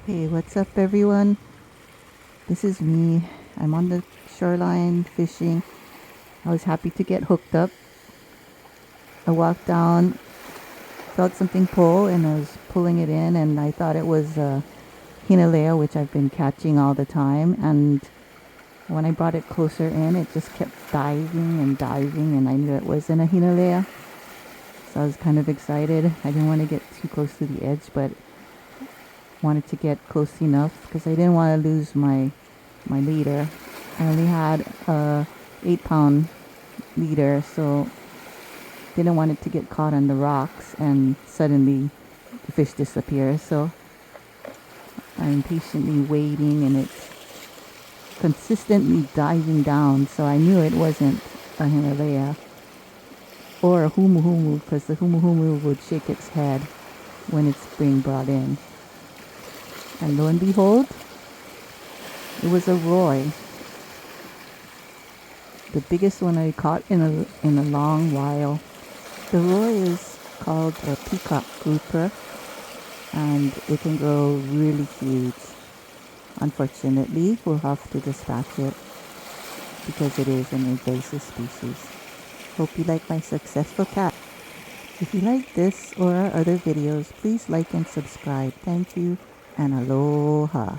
Hey, what's up, everyone? This is me. I'm on the shoreline fishing. I was happy to get hooked up. I walked down, felt something pull, and I was pulling it in, and I thought it was Hinalea, which I've been catching all the time. And when I brought it closer in, it just kept diving and diving, and I knew it wasn't a Hinalea. So I was kind of excited. I didn't want to get too close to the edge, but wanted to get close enough because I didn't want to lose my leader. I only had a 8-pound leader, so didn't want it to get caught on the rocks and suddenly the fish disappears. So I'm patiently waiting, and it's consistently diving down. So I knew it wasn't a Himalaya or a humu humu, because the humu humu would shake its head when it's being brought in. And lo and behold, it was a Roy, the biggest one I caught in a long while. The Roy is called a peacock grouper, and it can grow really huge. Unfortunately, we'll have to dispatch it because it is an invasive species. Hope you like my successful catch. If you like this or our other videos, please like and subscribe. Thank you, and aloha.